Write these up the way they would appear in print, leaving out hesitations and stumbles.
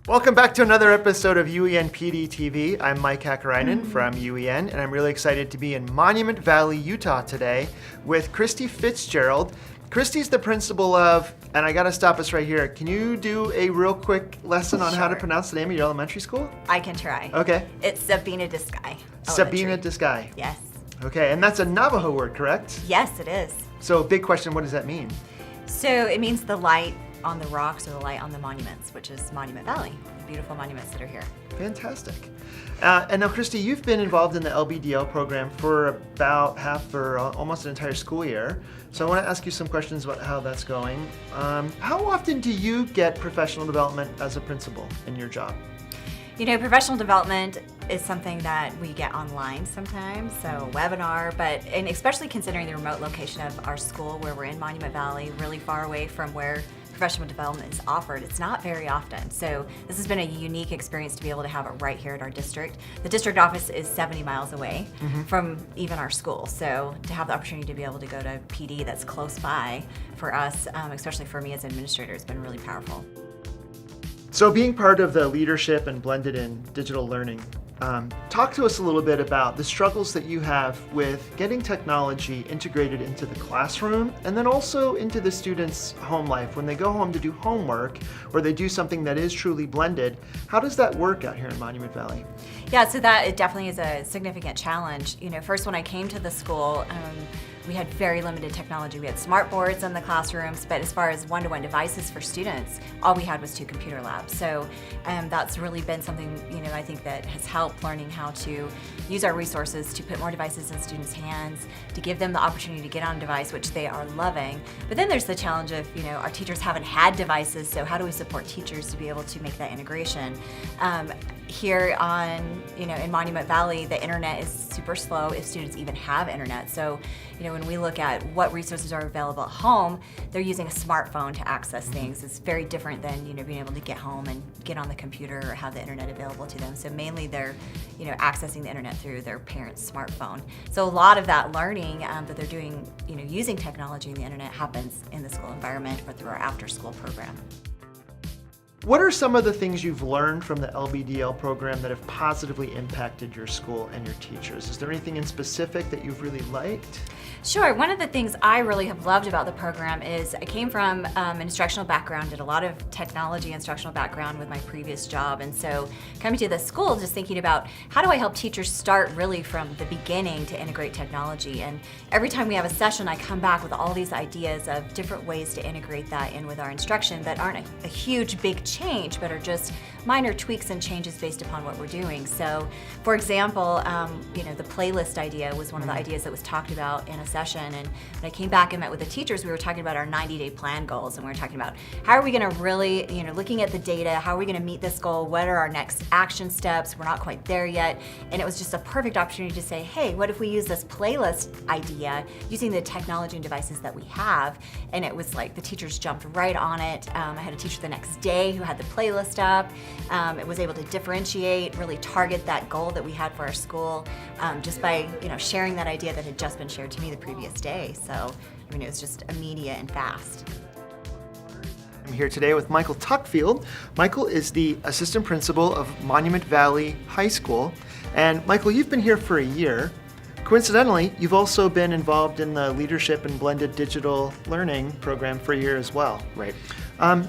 Welcome back to another episode of UEN PDTV. I'm Mike Hakkarainen from UEN, and I'm really excited to be in Monument Valley, Utah today with Christy Fitzgerald. Christy's the principal of, and I gotta stop us right here. Can you do a real quick lesson on how to pronounce the name of your elementary school? I can try. Okay. It's Sabina de Sky. Sabina de Sky. Yes. Okay, and that's a Navajo word, correct? Yes, it is. So big question, what does that mean? So it means the light on the rocks or the light on the monuments, which is Monument Valley, the beautiful monuments that are here. Fantastic. And now, Christy, you've been involved in the LBDL program for about half or almost an entire school year. So I want to ask you some questions about how that's going. How often do you get professional development as a principal in your job? You know, professional development is something that we get online sometimes, so webinar, and especially considering the remote location of our school where we're in Monument Valley, really far away from where professional development is offered, it's not very often. So this has been a unique experience to be able to have it right here at our district. The district office is 70 miles away from even our school. So to have the opportunity to be able to go to PD that's close by for us, especially for me as an administrator, has been really powerful. So being part of the leadership and blended in digital learning, talk to us a little bit about the struggles that you have with getting technology integrated into the classroom and then also into the students' home life. When they go home to do homework or they do something that is truly blended, how does that work out here in Monument Valley? Yeah, so that it definitely is a significant challenge. You know, first when I came to the school, we had very limited technology. We had smart boards in the classrooms, but as far as one-to-one devices for students, all we had was 2 computer labs. So that's really been something, you know, I think that has helped learning how to use our resources to put more devices in students' hands, to give them the opportunity to get on a device, which they are loving. But then there's the challenge of, you know, our teachers haven't had devices, so how do we support teachers to be able to make that integration? Here on, you know, in Monument Valley, the internet is super slow if students even have internet. So, you know, when we look at what resources are available at home, they're using a smartphone to access things. It's very different than, you know, being able to get home and get on the computer or have the internet available to them. So mainly they're, you know, accessing the internet through their parents' smartphone. So a lot of that learning that they're doing, you know, using technology and the internet happens in the school environment or through our after-school program. What are some of the things you've learned from the LBDL program that have positively impacted your school and your teachers? Is there anything in specific that you've really liked? Sure. One of the things I really have loved about the program is I came from an instructional background, did a lot of technology instructional background with my previous job. And so coming to the school, just thinking about how do I help teachers start really from the beginning to integrate technology. And every time we have a session, I come back with all these ideas of different ways to integrate that in with our instruction that aren't a huge, big change, but are just minor tweaks and changes based upon what we're doing. So, for example, you know, the playlist idea was one of the ideas that was talked about in a session. And when I came back and met with the teachers, we were talking about our 90-day plan goals, and we were talking about how are we going to really, you know, looking at the data, how are we going to meet this goal? What are our next action steps? We're not quite there yet. And it was just a perfect opportunity to say, hey, what if we use this playlist idea using the technology and devices that we have? And it was like the teachers jumped right on it. I had a teacher the next day who had the playlist up. It was able to differentiate, really target that goal that we had for our school just by, you know, sharing that idea that had just been shared to me the previous day. So, I mean, it was just immediate and fast. I'm here today with Michael Tuckfield. Michael is the assistant principal of Monument Valley High School. And Michael, you've been here for a year. Coincidentally, you've also been involved in the Leadership and Blended Digital Learning program for a year as well. Right.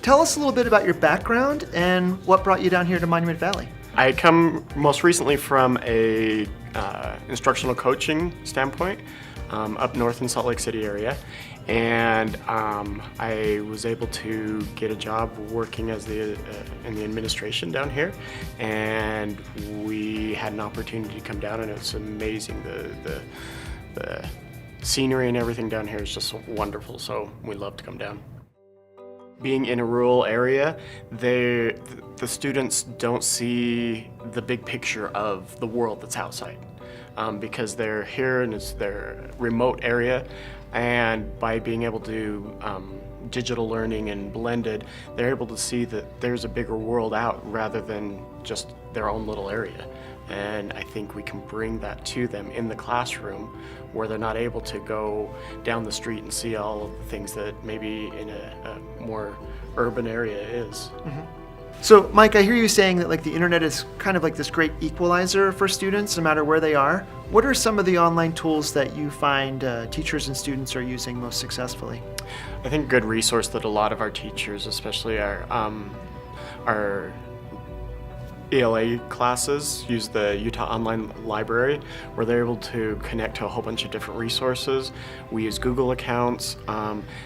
Tell us a little bit about your background and what brought you down here to Monument Valley. I come most recently from a instructional coaching standpoint up north in Salt Lake City area, and I was able to get a job working as in the administration down here, and we had an opportunity to come down, and it's amazing. The scenery and everything down here is just wonderful, so we love to come down. Being in a rural area, the students don't see the big picture of the world that's outside because they're here and it's their remote area, and by being able to digital learning and blended, they're able to see that there's a bigger world out rather than just their own little area. And I think we can bring that to them in the classroom where they're not able to go down the street and see all of the things that maybe in a more urban area is. Mm-hmm. So, Mike, I hear you saying that like the internet is kind of like this great equalizer for students, no matter where they are. What are some of the online tools that you find teachers and students are using most successfully? I think a good resource that a lot of our teachers, especially our ELA classes, use the Utah Online Library, where they're able to connect to a whole bunch of different resources. We use Google accounts.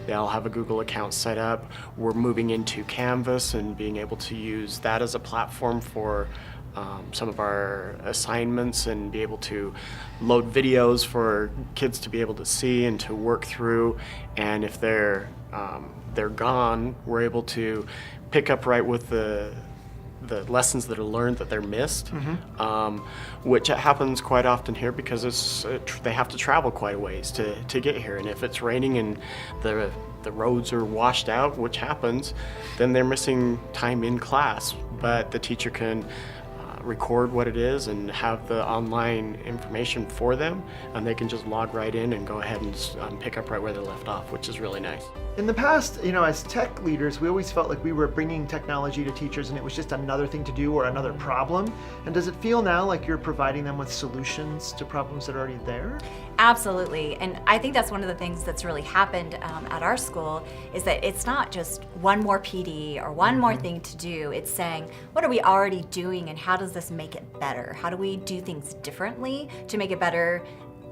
They all have a Google account set up. We're moving into Canvas and being able to use that as a platform for some of our assignments and be able to load videos for kids to be able to see and to work through. And if they're gone, we're able to pick up right with the lessons that are learned that they're missed, which happens quite often here because they have to travel quite a ways to get here. And if it's raining and the roads are washed out, which happens, then they're missing time in class. But the teacher can record what it is and have the online information for them, and they can just log right in and go ahead and pick up right where they left off, which is really nice. In the past, as tech leaders, we always felt like we were bringing technology to teachers and it was just another thing to do or another problem. And does it feel now like you're providing them with solutions to problems that are already there? Absolutely, and I think that's one of the things that's really happened at our school is that it's not just one more PD or one more thing to do. It's saying, what are we already doing and how does this make it better? How do we do things differently to make it better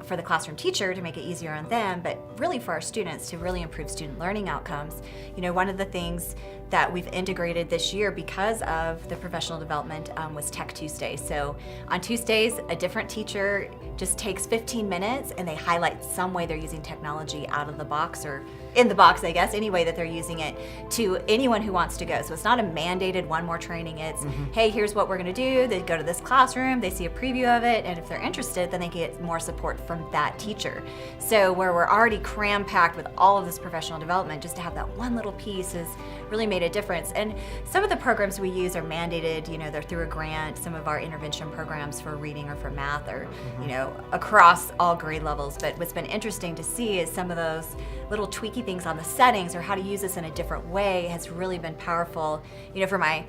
for the classroom teacher, to make it easier on them, but really for our students to really improve student learning outcomes? One of the things that we've integrated this year because of the professional development was Tech Tuesday. So on Tuesdays, a different teacher just takes 15 minutes and they highlight some way they're using technology out of the box or in the box, I guess, any way that they're using it to anyone who wants to go. So it's not a mandated one more training. It's, hey, here's what we're gonna do. They go to this classroom, they see a preview of it, and if they're interested, then they get more support from that teacher. So where we're already cram-packed with all of this professional development, just to have that one little piece has really made a difference. And some of the programs we use are mandated, they're through a grant. Some of our intervention programs for reading or for math are, across all grade levels. But what's been interesting to see is some of those little tweaky things on the settings or how to use this in a different way has really been powerful. For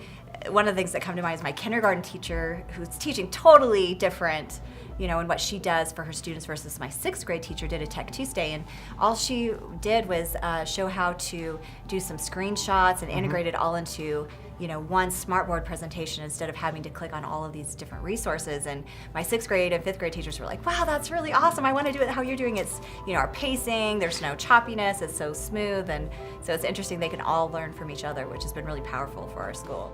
one of the things that come to mind is my kindergarten teacher who's teaching totally different, and what she does for her students versus my 6th grade teacher did a Tech Tuesday. And all she did was show how to do some screenshots and integrate it all into one smartboard presentation instead of having to click on all of these different resources. And my 6th grade and 5th grade teachers were like, wow, that's really awesome. I want to do it how you're doing it. It's, our pacing, there's no choppiness, it's so smooth. And so it's interesting, they can all learn from each other, which has been really powerful for our school.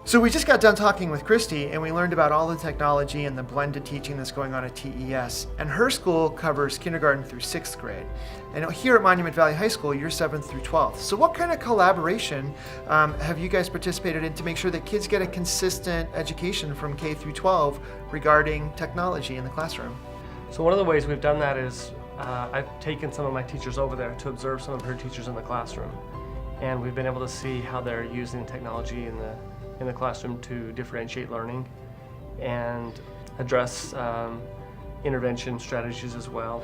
So we just got done talking with Christy and we learned about all the technology and the blended teaching that's going on at TES. And her school covers kindergarten through 6th grade. And here at Monument Valley High School, you're 7th through 12th. So what kind of collaboration have you guys participated in to make sure that kids get a consistent education from K through 12 regarding technology in the classroom? So one of the ways we've done that is I've taken some of my teachers over there to observe some of her teachers in the classroom. And we've been able to see how they're using technology in the classroom to differentiate learning and address intervention strategies as well.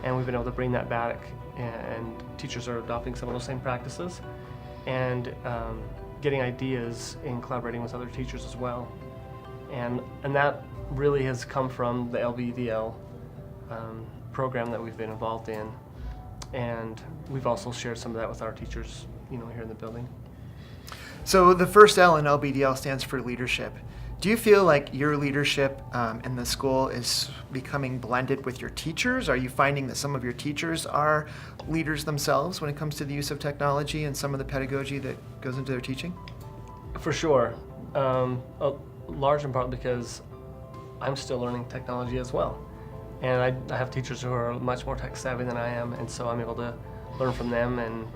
And we've been able to bring that back, and teachers are adopting some of those same practices and getting ideas in collaborating with other teachers as well. And that really has come from the LBDL program that we've been involved in. And we've also shared some of that with our teachers, here in the building. So the first L in LBDL stands for leadership. Do you feel like your leadership in the school is becoming blended with your teachers? Are you finding that some of your teachers are leaders themselves when it comes to the use of technology and some of the pedagogy that goes into their teaching? For sure. Large in part because I'm still learning technology as well. And I have teachers who are much more tech savvy than I am, and so I'm able to learn from them and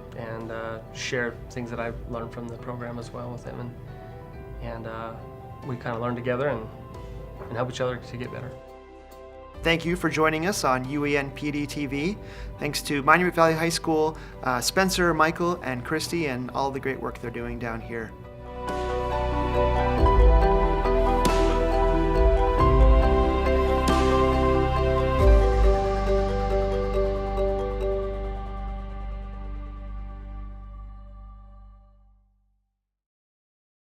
share things that I've learned from the program as well with them. And we kind of learn together and help each other to get better. Thank you for joining us on UEN PDTV. Thanks to Monument Valley High School, Spencer, Michael, and Christy, and all the great work they're doing down here.